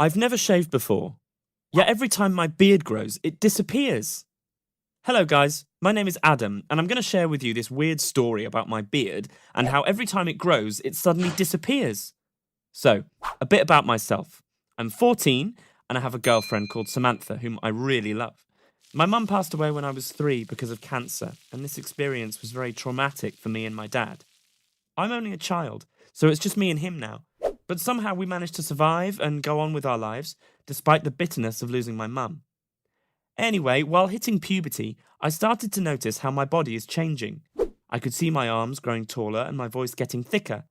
I've never shaved before, yet every time my beard grows, it disappears. Hello, guys. My name is Adam, and I'm going to share with you this weird story about my beard and how every time it grows, it suddenly disappears. So, a bit about myself. I'm 14, and I have a girlfriend called Samantha, whom I really love. My mum passed away when I was 3 because of cancer, and this experience was very traumatic for me and my dad. I'm only a child, so it's just me and him now. But somehow we managed to survive and go on with our lives, despite the bitterness of losing my mum. Anyway, while hitting puberty, I started to notice how my body is changing. I could see my arms growing taller and my voice getting thicker.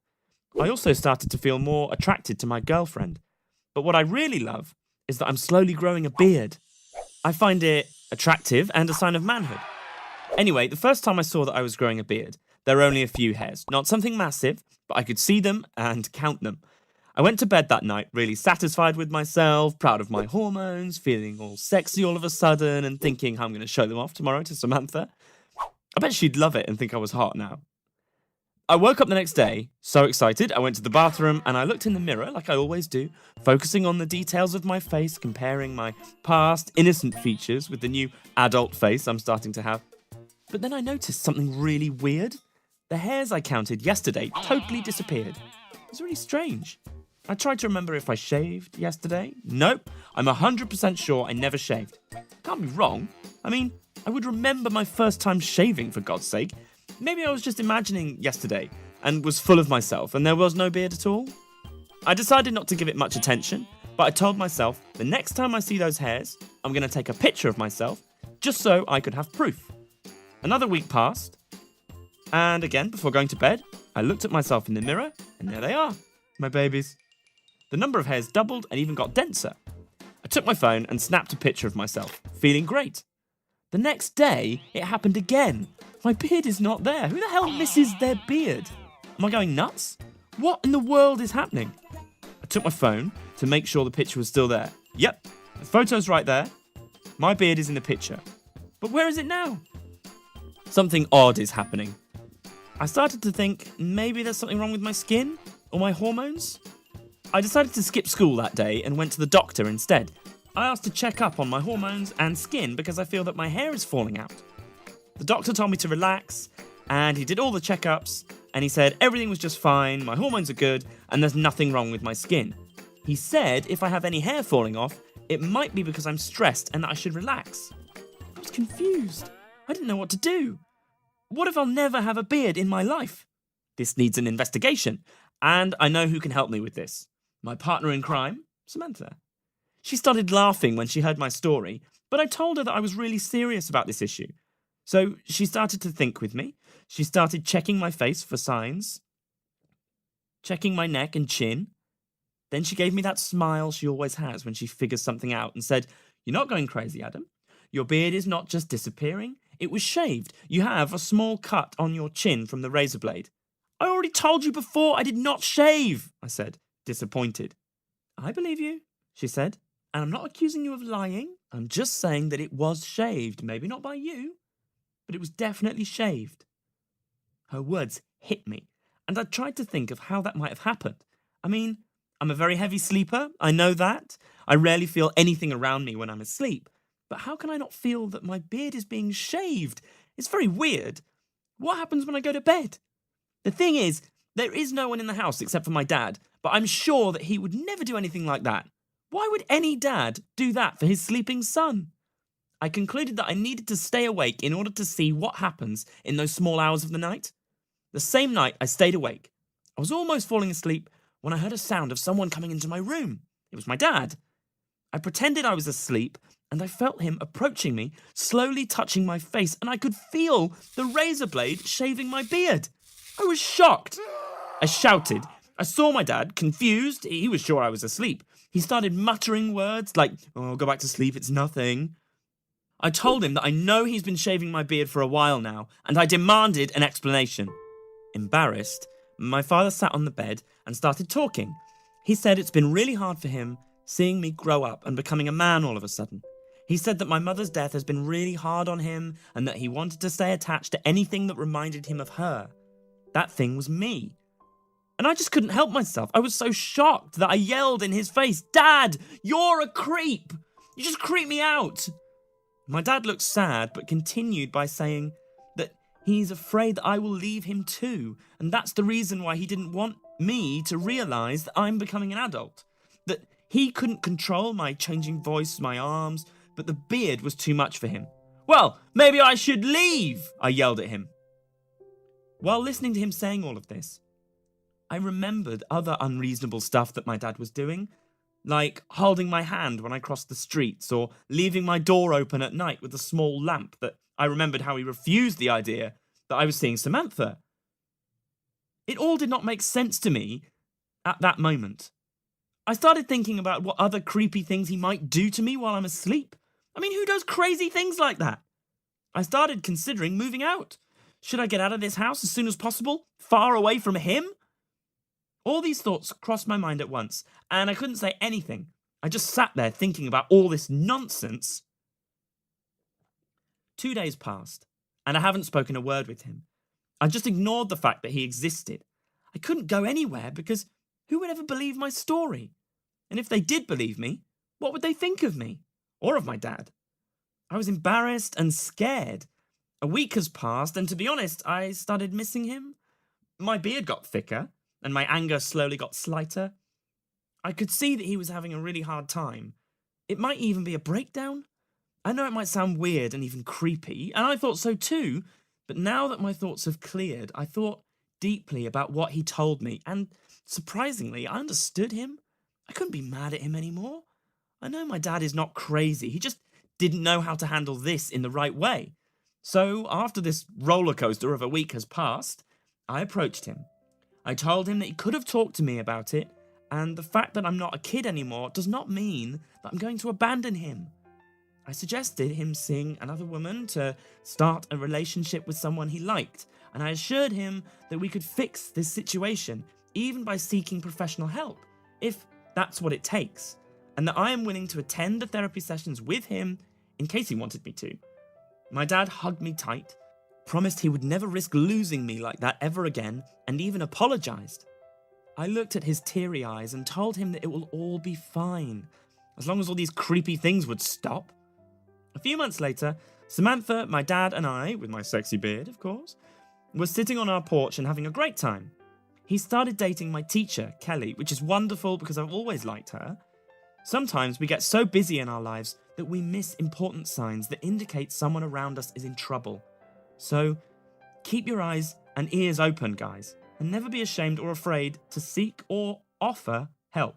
I also started to feel more attracted to my girlfriend. But what I really love is that I'm slowly growing a beard. I find it attractive and a sign of manhood. Anyway, the first time I saw that I was growing a beard, there were only a few hairs, not something massive, but I could see them and count them. I went to bed that night really satisfied with myself, proud of my hormones, feeling all sexy all of a sudden and thinking how I'm going to show them off tomorrow to Samantha. I bet she'd love it and think I was hot now. I woke up the next day, so excited, I went to the bathroom and I looked in the mirror like I always do, focusing on the details of my face, comparing my past innocent features with the new adult face I'm starting to have. But then I noticed something really weird. The hairs I counted yesterday totally disappeared. It was really strange. I tried to remember if I shaved yesterday. Nope, I'm 100% sure I never shaved. Can't be wrong. I mean, I would remember my first time shaving, for God's sake. Maybe I was just imagining yesterday and was full of myself and there was no beard at all. I decided not to give it much attention, but I told myself the next time I see those hairs, I'm going to take a picture of myself just so I could have proof. Another week passed, and again, before going to bed, I looked at myself in the mirror and there they are, my babies. The number of hairs doubled and even got denser. I took my phone and snapped a picture of myself, feeling great. The next day, it happened again. My beard is not there. Who the hell misses their beard? Am I going nuts? What in the world is happening? I took my phone to make sure the picture was still there. Yep, the photo's right there. My beard is in the picture. But where is it now? Something odd is happening. I started to think maybe there's something wrong with my skin or my hormones. I decided to skip school that day and went to the doctor instead. I asked to check up on my hormones and skin because I feel that my hair is falling out. The doctor told me to relax, and he did all the checkups, and he said everything was just fine, my hormones are good, and there's nothing wrong with my skin. He said if I have any hair falling off, it might be because I'm stressed and that I should relax. I was confused. I didn't know what to do. What if I'll never have a beard in my life? This needs an investigation, and I know who can help me with this. My partner in crime, Samantha. She started laughing when she heard my story, but I told her that I was really serious about this issue. So she started to think with me. She started checking my face for signs, checking my neck and chin. Then she gave me that smile she always has when she figures something out and said, "You're not going crazy, Adam. Your beard is not just disappearing. It was shaved. You have a small cut on your chin from the razor blade." "I already told you before I did not shave," I said, disappointed. "I believe you," she said, "and I'm not accusing you of lying. I'm just saying that it was shaved. Maybe not by you, but it was definitely shaved." Her words hit me, and I tried to think of how that might have happened. I mean, I'm a very heavy sleeper, I know that. I rarely feel anything around me when I'm asleep. But how can I not feel that my beard is being shaved? It's very weird. What happens when I go to bed? The thing is, there is no one in the house except for my dad, but I'm sure that he would never do anything like that. Why would any dad do that for his sleeping son? I concluded that I needed to stay awake in order to see what happens in those small hours of the night. The same night I stayed awake. I was almost falling asleep when I heard a sound of someone coming into my room. It was my dad. I pretended I was asleep, and I felt him approaching me, slowly touching my face, and I could feel the razor blade shaving my beard. I was shocked. I shouted. I saw my dad, confused. He was sure I was asleep. He started muttering words like, "Oh, go back to sleep, it's nothing." I told him that I know he's been shaving my beard for a while now, and I demanded an explanation. Embarrassed, my father sat on the bed and started talking. He said it's been really hard for him seeing me grow up and becoming a man all of a sudden. He said that my mother's death has been really hard on him and that he wanted to stay attached to anything that reminded him of her. That thing was me. And I just couldn't help myself. I was so shocked that I yelled in his face, "Dad, you're a creep! You just creep me out!" My dad looked sad, but continued by saying that he's afraid that I will leave him too, and that's the reason why he didn't want me to realise that I'm becoming an adult. That he couldn't control my changing voice, my arms, but the beard was too much for him. "Well, maybe I should leave," I yelled at him. While listening to him saying all of this, I remembered other unreasonable stuff that my dad was doing, like holding my hand when I crossed the streets or leaving my door open at night with a small lamp. That I remembered how he refused the idea that I was seeing Samantha. It all did not make sense to me at that moment. I started thinking about what other creepy things he might do to me while I'm asleep. I mean, who does crazy things like that? I started considering moving out. Should I get out of this house as soon as possible, far away from him? All these thoughts crossed my mind at once, and I couldn't say anything. I just sat there thinking about all this nonsense. 2 days passed, and I haven't spoken a word with him. I just ignored the fact that he existed. I couldn't go anywhere because who would ever believe my story? And if they did believe me, what would they think of me? Or of my dad? I was embarrassed and scared. A week has passed, and to be honest, I started missing him. My beard got thicker, and my anger slowly got slighter. I could see that he was having a really hard time. It might even be a breakdown. I know it might sound weird and even creepy, and I thought so too, but now that my thoughts have cleared, I thought deeply about what he told me, and surprisingly, I understood him. I couldn't be mad at him anymore. I know my dad is not crazy, he just didn't know how to handle this in the right way. So, after this roller coaster of a week has passed, I approached him. I told him that he could have talked to me about it, and the fact that I'm not a kid anymore does not mean that I'm going to abandon him. I suggested him seeing another woman to start a relationship with someone he liked, and I assured him that we could fix this situation, even by seeking professional help, if that's what it takes, and that I am willing to attend the therapy sessions with him in case he wanted me to. My dad hugged me tight, promised he would never risk losing me like that ever again, and even apologised. I looked at his teary eyes and told him that it will all be fine, as long as all these creepy things would stop. A few months later, Samantha, my dad, and I, with my sexy beard, of course, were sitting on our porch and having a great time. He started dating my teacher, Kelly, which is wonderful because I've always liked her. Sometimes we get so busy in our lives that we miss important signs that indicate someone around us is in trouble. So, keep your eyes and ears open, guys, and never be ashamed or afraid to seek or offer help.